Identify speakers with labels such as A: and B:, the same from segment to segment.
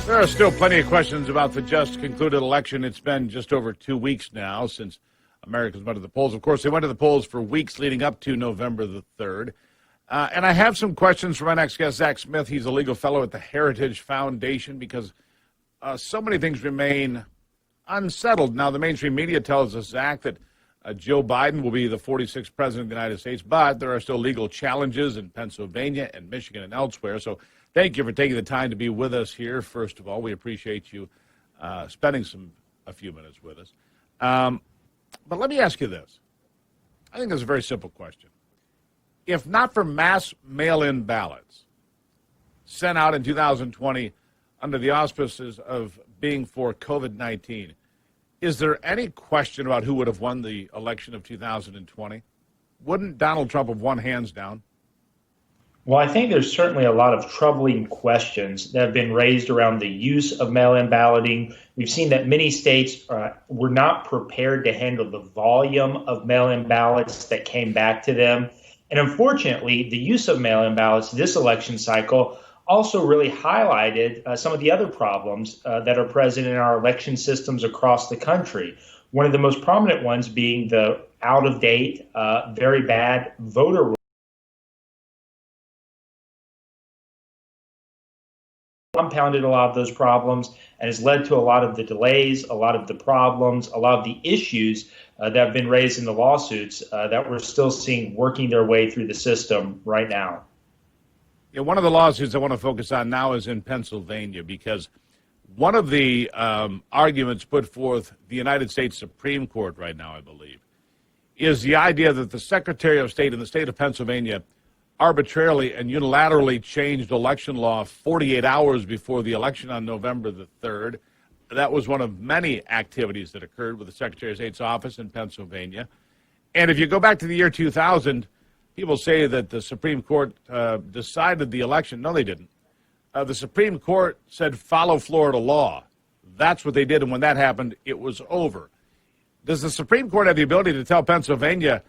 A: There are still plenty of questions about the just concluded election. It's been just over 2 weeks now since Americans went to the polls. Of course, they went to the polls for weeks leading up to November the 3rd. And I have some questions for my next guest, Zack Smith. He's a legal fellow at the Heritage Foundation because so many things remain unsettled. Now, the mainstream media tells us, Zack, that Joe Biden will be the 46th president of the United States, but there are still legal challenges in Pennsylvania and Michigan and elsewhere. So thank you for taking the time to be with us here. First of all, we appreciate you spending a few minutes with us. But let me ask you this. I think it's a very simple question. If not for mass mail-in ballots sent out in 2020 under the auspices of being for COVID-19, is there any question about who would have won the election of 2020? Wouldn't Donald Trump have won hands down?
B: Well, I think there's certainly a lot of troubling questions that have been raised around the use of mail-in balloting. We've seen that many states were not prepared to handle the volume of mail-in ballots that came back to them. And unfortunately, the use of mail-in ballots this election cycle also really highlighted some of the other problems that are present in our election systems across the country. One of the most prominent ones being the out-of-date, very bad voter rolls. Compounded a lot of those problems and has led to a lot of the delays, a lot of the problems, a lot of the issues that have been raised in the lawsuits that we're still seeing working their way through the system right now.
A: Yeah, one of the lawsuits I want to focus on now is in Pennsylvania because one of the arguments put forth the United States Supreme Court right now, I believe, is the idea that the Secretary of State in the state of Pennsylvania arbitrarily and unilaterally changed election law 48 hours before the election on November the 3rd. That was one of many activities that occurred with the Secretary of State's office in Pennsylvania. And if you go back to the year 2000, people say that the Supreme Court decided the election. No, they didn't. The Supreme Court said follow Florida law. That's what they did, and when that happened, it was over. Does the Supreme Court have the ability to tell Pennsylvania,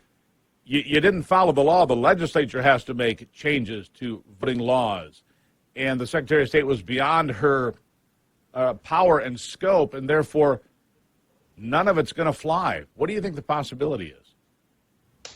A: you didn't follow the law, the legislature has to make changes to voting laws, and the Secretary of State was beyond her power and scope, and therefore none of it's going to fly? What do you think the possibility is?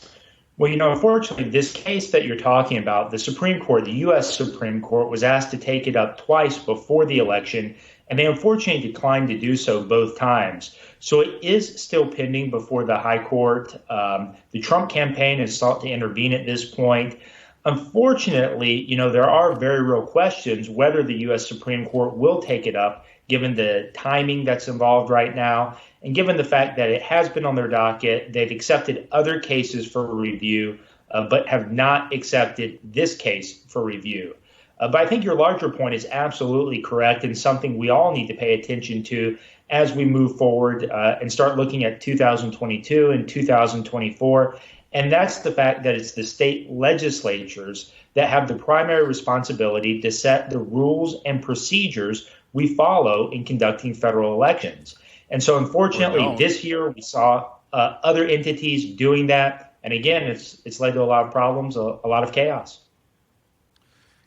B: Well, unfortunately, this case that you're talking about, the Supreme Court, the U.S. Supreme Court, was asked to take it up twice before the election, and they unfortunately declined to do so both times. So it is still pending before the High Court. The Trump campaign has sought to intervene at this point. Unfortunately, there are very real questions whether the U.S. Supreme Court will take it up, given the timing that's involved right now, and given the fact that it has been on their docket. They've accepted other cases for review, but have not accepted this case for review. But I think your larger point is absolutely correct and something we all need to pay attention to as we move forward and start looking at 2022 and 2024. And that's the fact that it's the state legislatures that have the primary responsibility to set the rules and procedures we follow in conducting federal elections. And so, unfortunately, this year we saw other entities doing that. And again, it's led to a lot of problems, a lot of chaos.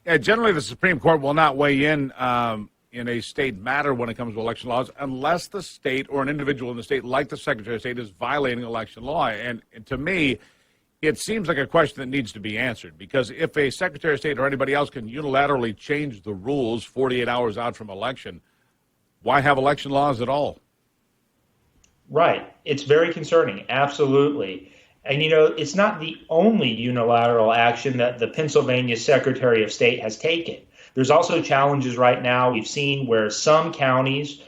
A: Yeah, generally, the Supreme Court will not weigh in a state matter when it comes to election laws unless the state or an individual in the state, like the Secretary of State, is violating election law. And to me, it seems like a question that needs to be answered, because if a Secretary of State or anybody else can unilaterally change the rules 48 hours out from election, why have election laws at all?
B: Right. It's very concerning. Absolutely. And, it's not the only unilateral action that the Pennsylvania Secretary of State has taken. There's also challenges right now. We've seen where some counties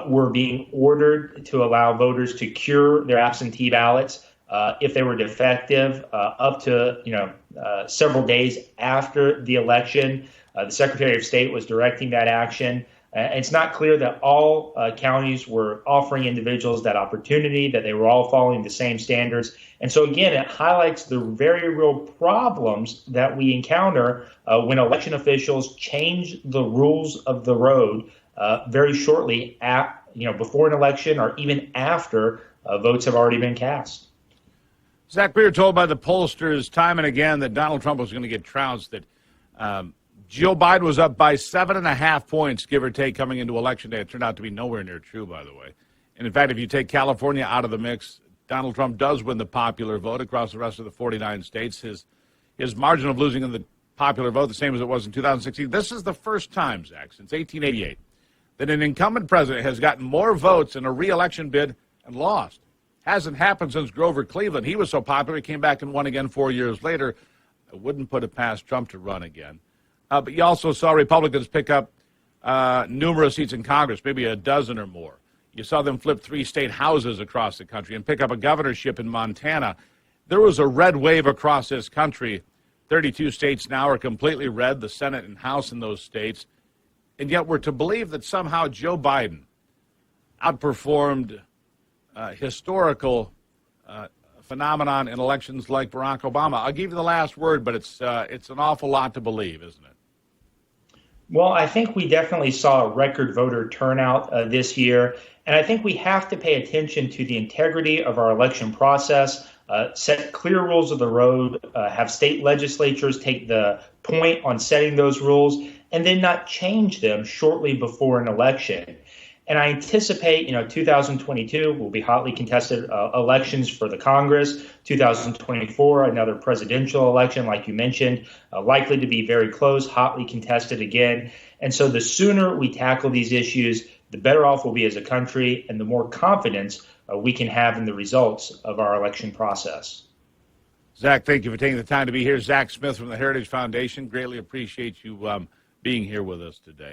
B: were being ordered to allow voters to cure their absentee ballots if they were defective up to, several days after the election. The Secretary of State was directing that action. It's not clear that all counties were offering individuals that opportunity, that they were all following the same standards. And so, again, it highlights the very real problems that we encounter when election officials change the rules of the road very shortly before an election or even after votes have already been cast.
A: Zach, we were told by the pollsters time and again that Donald Trump was going to get trounced, that Joe Biden was up by 7.5 points, give or take, coming into Election Day. It turned out to be nowhere near true, by the way. And in fact, if you take California out of the mix, Donald Trump does win the popular vote across the rest of the 49 states. His margin of losing in the popular vote, the same as it was in 2016. This is the first time, Zach, since 1888, that an incumbent president has gotten more votes in a re-election bid and lost. Hasn't happened since Grover Cleveland. He was so popular, he came back and won again 4 years later. I wouldn't put it past Trump to run again. But you also saw Republicans pick up numerous seats in Congress, maybe a dozen or more. You saw them flip 3 state houses across the country and pick up a governorship in Montana. There was a red wave across this country. 32 states now are completely red, the Senate and House in those states. And yet we're to believe that somehow Joe Biden outperformed historical phenomenon in elections like Barack Obama. I'll give you the last word, but it's an awful lot to believe, isn't it?
B: Well, I think we definitely saw a record voter turnout this year, and I think we have to pay attention to the integrity of our election process, set clear rules of the road, have state legislatures take the point on setting those rules, and then not change them shortly before an election. And I anticipate, 2022 will be hotly contested elections for the Congress. 2024, another presidential election, like you mentioned, likely to be very close, hotly contested again. And so the sooner we tackle these issues, the better off we'll be as a country and the more confidence we can have in the results of our election process.
A: Zach, thank you for taking the time to be here. Zack Smith from the Heritage Foundation. Greatly appreciate you being here with us today.